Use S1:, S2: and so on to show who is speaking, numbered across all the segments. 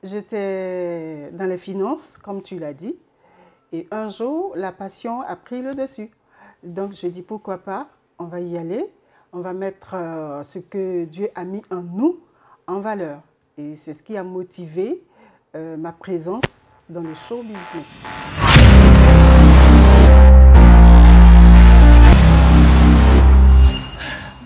S1: j'étais dans les finances, comme tu l'as dit, et un jour, la passion a pris le dessus. Donc, je dis pourquoi pas, on va y aller, on va mettre ce que Dieu a mis en nous en valeur. Et c'est ce qui a motivé ma présence dans le show business.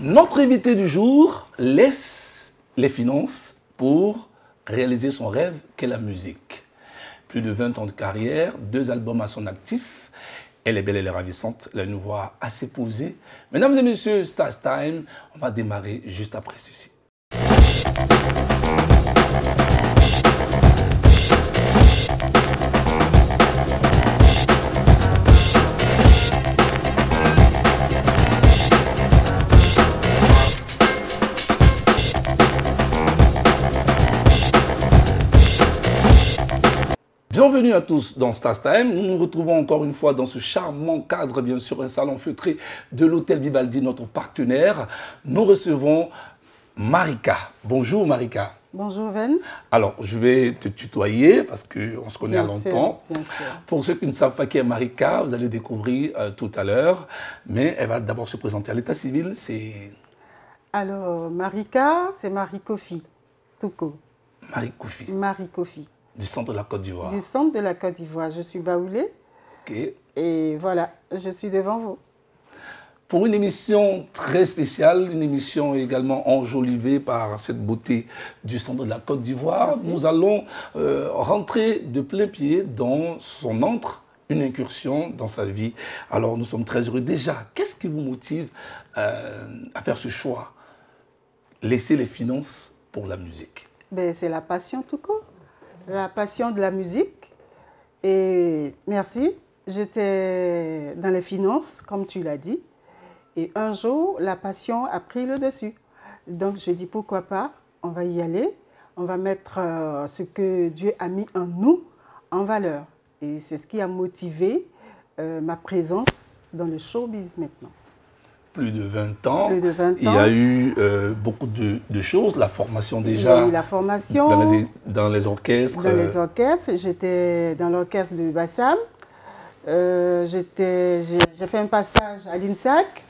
S2: Notre invité du jour laisse les finances pour réaliser son rêve qu'est la musique. Plus de 20 ans de carrière, 2 albums à son actif. Elle est belle, elle est ravissante, elle a une voix assez posée. Mesdames et messieurs, Stars Time, on va démarrer juste après ceci. Bienvenue à tous dans Stars Time. Nous nous retrouvons encore une fois dans ce charmant cadre, bien sûr, un salon feutré de l'hôtel Vivaldi, notre partenaire. Nous recevons Marika. Bonjour Marika.
S1: Bonjour Vince.
S2: Alors, je vais te tutoyer parce qu'on se connaît
S1: Bien
S2: à longtemps.
S1: sûr, bien sûr.
S2: Pour ceux qui ne savent pas qui est Marika, vous allez découvrir tout à l'heure. Mais elle va d'abord se présenter à l'état civil. C'est
S1: Alors, Marika, c'est Marie Kofi, tout court.
S2: Marie Koufi,
S1: Marie Kofi,
S2: du centre de la Côte d'Ivoire.
S1: du centre de la Côte d'Ivoire. Je suis baoulée
S2: Ok.
S1: et voilà, je suis devant vous.
S2: Pour une émission très spéciale, une émission également enjolivée par cette beauté du centre de la Côte d'Ivoire,
S1: Merci.
S2: nous allons rentrer de plein pied dans son antre, une incursion dans sa vie. Alors nous sommes très heureux. Déjà, qu'est-ce qui vous motive à faire ce choix? Laisser les finances pour la musique.
S1: Ben, c'est la passion tout court, la passion de la musique. Et merci, j'étais dans les finances, comme tu l'as dit. Et un jour, la passion a pris le dessus. Donc, je dis pourquoi pas, on va y aller, on va mettre ce que Dieu a mis en nous en valeur. Et c'est ce qui a motivé ma présence dans le showbiz maintenant.
S2: Plus de 20 ans.
S1: Plus de 20 ans.
S2: Il y a eu beaucoup de choses, la formation
S1: Il
S2: déjà.
S1: y a eu la formation
S2: Dans les orchestres.
S1: dans les orchestres. J'étais dans l'orchestre de Bassam. J'ai fait un passage à l'INSAC.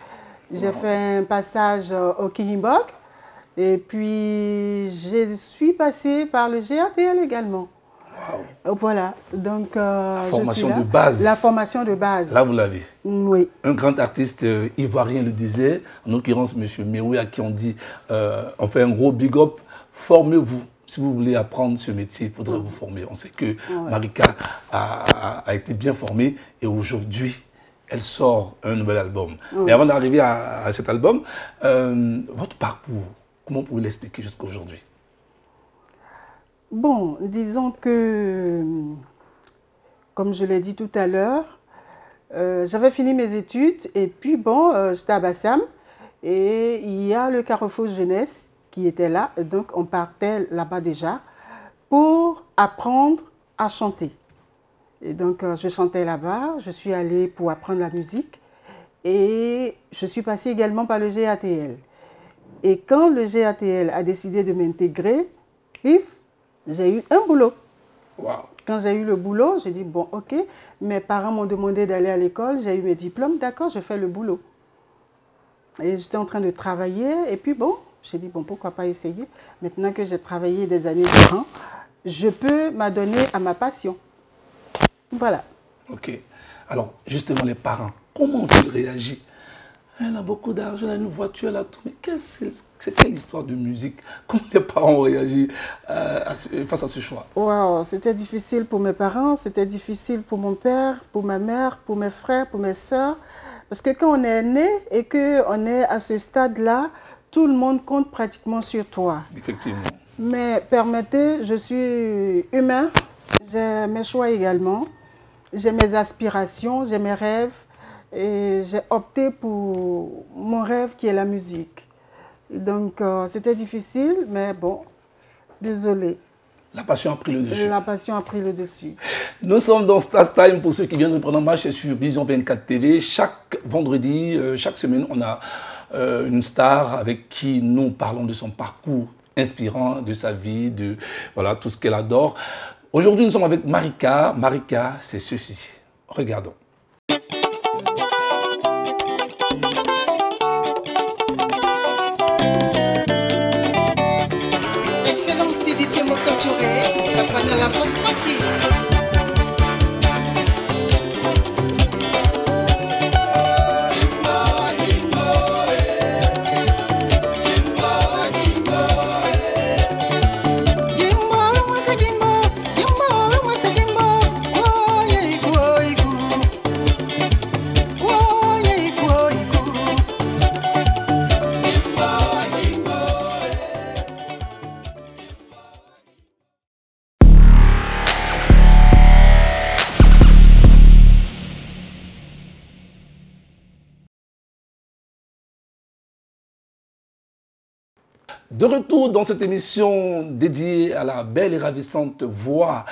S1: J'ai fait un passage au Kihimbok. Et puis, je suis passée par le GATL également.
S2: Wow.
S1: Voilà. Donc,
S2: La formation
S1: je suis là.
S2: de base.
S1: La formation de base.
S2: Là, vous l'avez.
S1: Oui.
S2: Un grand artiste ivoirien le disait, en l'occurrence M. Meroui, à qui on dit, on fait un gros big up, formez-vous. Si vous voulez apprendre ce métier, il faudra vous former. On sait que Marika a été bien formée et aujourd'hui, elle sort un nouvel album. Mais avant d'arriver à cet album, votre parcours, comment vous pouvez l'expliquer jusqu'à aujourd'hui?
S1: Bon, disons que, comme je l'ai dit tout à l'heure, j'avais fini mes études et puis bon, j'étais à Bassam et il y a le Carrefour Jeunesse qui était là. Et donc, on partait là-bas déjà pour apprendre à chanter. Et donc, je chantais là-bas, je suis allée pour apprendre la musique et je suis passée également par le GATL. Et quand le GATL a décidé de m'intégrer, pif, j'ai eu un boulot.
S2: Wow.
S1: Quand j'ai eu le boulot, j'ai dit, bon, ok, mes parents m'ont demandé d'aller à l'école, j'ai eu mes diplômes, d'accord, je fais le boulot. Et j'étais en train de travailler, et puis bon, j'ai dit, bon, pourquoi pas essayer. Maintenant que j'ai travaillé des années durant, je peux m'adonner à ma passion. Voilà.
S2: Ok. Alors, justement, les parents, comment ont-ils réagi? Elle a beaucoup d'argent, elle a une voiture, elle a tout. Mais c'est quelle histoire de musique? Comment les parents ont réagi face à ce choix?
S1: Wow, c'était difficile pour mes parents, c'était difficile pour mon père, pour ma mère, pour mes frères, pour mes sœurs. Parce que quand on est né et qu'on est à ce stade-là, tout le monde compte pratiquement sur toi.
S2: Effectivement.
S1: Mais permettez, je suis humain, j'ai mes choix également, j'ai mes aspirations, j'ai mes rêves. Et j'ai opté pour mon rêve qui est la musique. Et donc, c'était difficile, mais bon, désolé.
S2: La passion a pris le dessus.
S1: La passion a pris le dessus.
S2: Nous sommes dans Stars Time pour ceux qui viennent de prendre en marche sur Vision 24 TV. Chaque vendredi, chaque semaine, on a une star avec qui nous parlons de son parcours inspirant de sa vie, de voilà, tout ce qu'elle adore. Aujourd'hui, nous sommes avec Marika. Marika, c'est ceci. Regardons.
S1: Excellence Sidi Moko Touré, va prendre la force tranquille.
S2: De retour dans cette émission dédiée à la belle et ravissante voix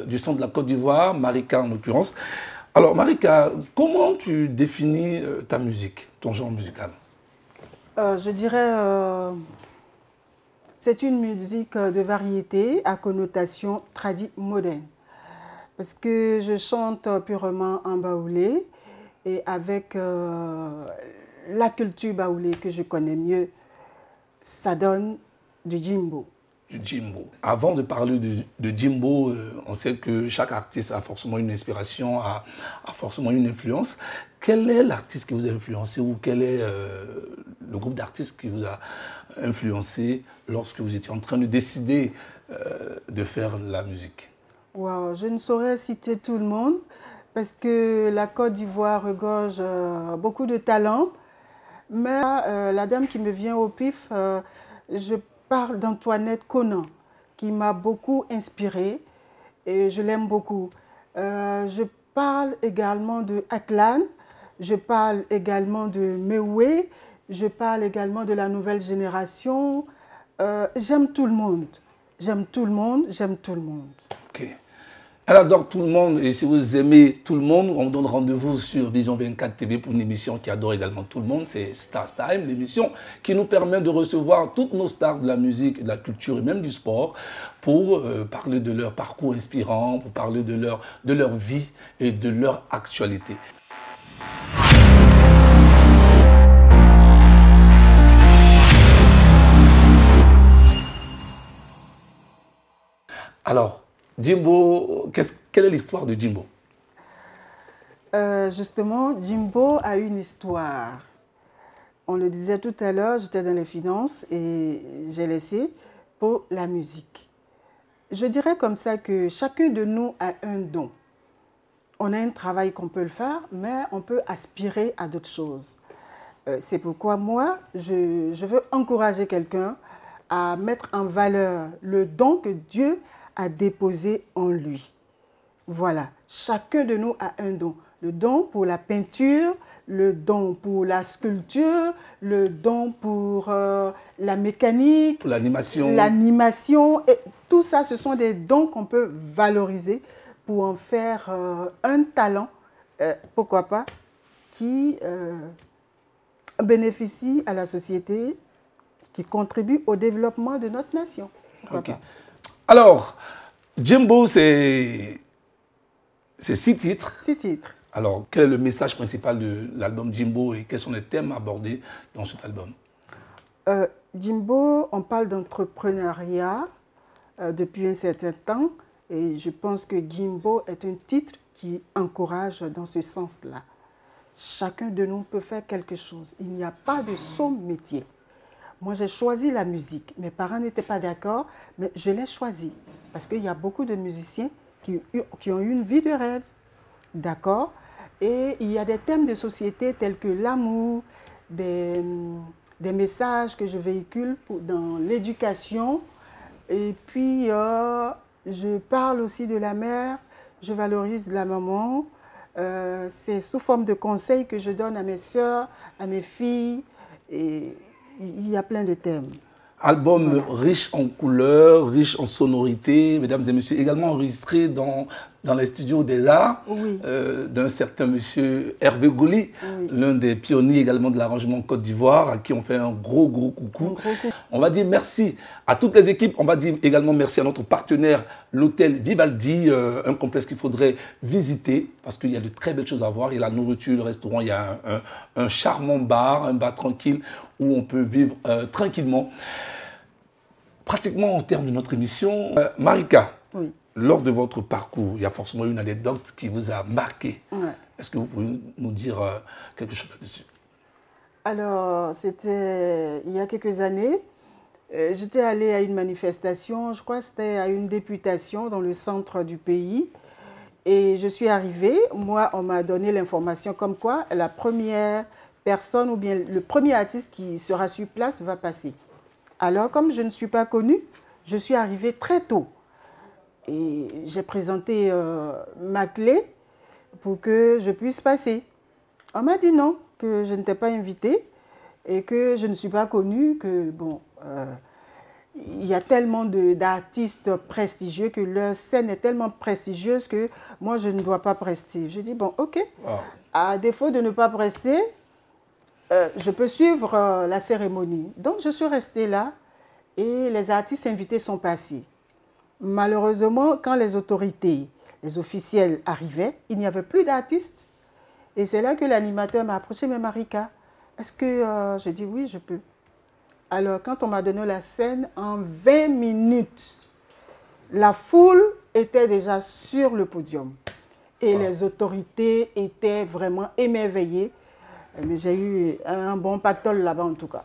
S2: du son de la Côte d'Ivoire, Marika en l'occurrence. Alors Marika, comment tu définis ta musique, ton genre musical?
S1: Je dirais, c'est une musique de variété à connotation moderne. Parce que je chante purement en baoulé et avec la culture baoulé que je connais mieux, ça donne du djimbo.
S2: Du djimbo. Avant de parler de djimbo, on sait que chaque artiste a forcément une inspiration, a forcément une influence. Quel est l'artiste qui vous a influencé ou quel est le groupe d'artistes qui vous a influencé lorsque vous étiez en train de décider de faire la musique?
S1: Wow, je ne saurais citer tout le monde parce que la Côte d'Ivoire regorge beaucoup de talents. Mais la dame qui me vient au pif, je parle d'Antoinette Conan, qui m'a beaucoup inspirée et je l'aime beaucoup. Je parle également de Atlan, je parle également de Mewé, je parle également de la nouvelle génération. J'aime tout le monde, j'aime tout le monde, j'aime tout le monde.
S2: Ok. Elle adore tout le monde et si vous aimez tout le monde, on donne rendez-vous sur Vision 24 TV pour une émission qui adore également tout le monde. C'est Stars Time, l'émission qui nous permet de recevoir toutes nos stars de la musique, de la culture et même du sport pour parler de leur parcours inspirant, pour parler de leur vie et de leur actualité. Alors, Djimbo, quelle est l'histoire de Djimbo?
S1: Justement, Djimbo a une histoire. On le disait tout à l'heure, j'étais dans les finances et j'ai laissé pour la musique. Je dirais comme ça que chacun de nous a un don. On a un travail qu'on peut le faire, mais on peut aspirer à d'autres choses. C'est pourquoi moi, je veux encourager quelqu'un à mettre en valeur le don que Dieu a déposé en lui. Voilà, chacun de nous a un don. Le don pour la peinture, le don pour la sculpture, le don pour la mécanique,
S2: pour l'animation.
S1: L'animation, et tout ça, ce sont des dons qu'on peut valoriser pour en faire un talent, pourquoi pas, qui bénéficie à la société, qui contribue au développement de notre nation.
S2: Okay. Alors, Djimbo, c'est 6 titres.
S1: 6 titres.
S2: Alors, quel est le message principal de l'album Djimbo et quels sont les thèmes abordés dans cet album?
S1: Djimbo, on parle d'entrepreneuriat depuis un certain temps et je pense que Djimbo est un titre qui encourage dans ce sens-là. Chacun de nous peut faire quelque chose. Il n'y a pas de somme métier. Moi, j'ai choisi la musique. Mes parents n'étaient pas d'accord, mais je l'ai choisi. Parce qu'il y a beaucoup de musiciens qui ont eu une vie de rêve. D'accord? Et il y a des thèmes de société tels que l'amour, des messages que je véhicule dans l'éducation. Et puis, je parle aussi de la mère, je valorise la maman. C'est sous forme de conseils que je donne à mes sœurs, à mes filles. Et il y a plein de thèmes.
S2: Album riche en couleurs, riche en sonorités, mesdames et messieurs, également enregistré dans les studios des arts d'un certain monsieur Hervé Gouli, l'un des pionniers également de l'arrangement en Côte d'Ivoire, à qui on fait un gros coucou. On va dire merci à toutes les équipes, on va dire également merci à notre partenaire, l'hôtel Vivaldi, un complexe qu'il faudrait visiter parce qu'il y a de très belles choses à voir. Il y a la nourriture, le restaurant, il y a un charmant bar, un bar tranquille où on peut vivre tranquillement. Pratiquement au terme de notre émission, Marika, lors de votre parcours, il y a forcément une anecdote qui vous a marqué. Est-ce que vous pouvez nous dire quelque chose là-dessus?
S1: Alors, c'était il y a quelques années. J'étais allée à une manifestation, je crois que c'était à une députation dans le centre du pays. Et je suis arrivée, moi, on m'a donné l'information comme quoi la première personne ou bien le premier artiste qui sera sur place va passer. Alors, comme je ne suis pas connue, je suis arrivée très tôt. Et j'ai présenté ma clé pour que je puisse passer. On m'a dit non, que je n'étais pas invitée et que je ne suis pas connue, que bon, il y a tellement d'artistes prestigieux, que leur scène est tellement prestigieuse que moi, je ne dois pas prester. Je dis bon, ok, à défaut de ne pas prester, je peux suivre la cérémonie. Donc, je suis restée là et les artistes invités sont passés. Malheureusement, quand les autorités, les officiels arrivaient, il n'y avait plus d'artistes. Et c'est là que l'animateur m'a approché, mais Marika, est-ce que je dis oui, je peux. Alors, quand on m'a donné la scène, en 20 minutes, la foule était déjà sur le podium. Et les autorités étaient vraiment émerveillées. Mais j'ai eu un bon pactole là-bas en tout cas.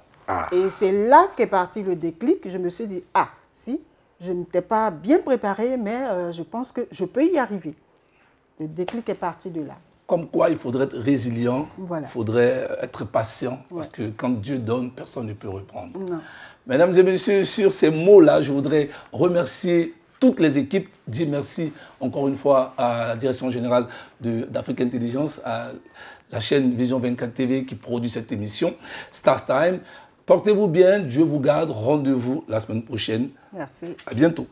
S1: Et c'est là qu'est parti le déclic. Je me suis dit, ah, si, je n'étais pas bien préparée, mais je pense que je peux y arriver. Le déclic est parti de là.
S2: Comme quoi, il faudrait être résilient, il faudrait être patient, parce que quand Dieu donne, personne ne peut reprendre.
S1: Non.
S2: Mesdames et messieurs, sur ces mots-là, je voudrais remercier toutes les équipes, dire merci encore une fois à la direction générale d'Afrique Intelligence, à la chaîne Vision 24 TV qui produit cette émission, Stars Time. Portez-vous bien, Dieu vous garde, rendez-vous la semaine prochaine.
S1: Merci.
S2: À bientôt.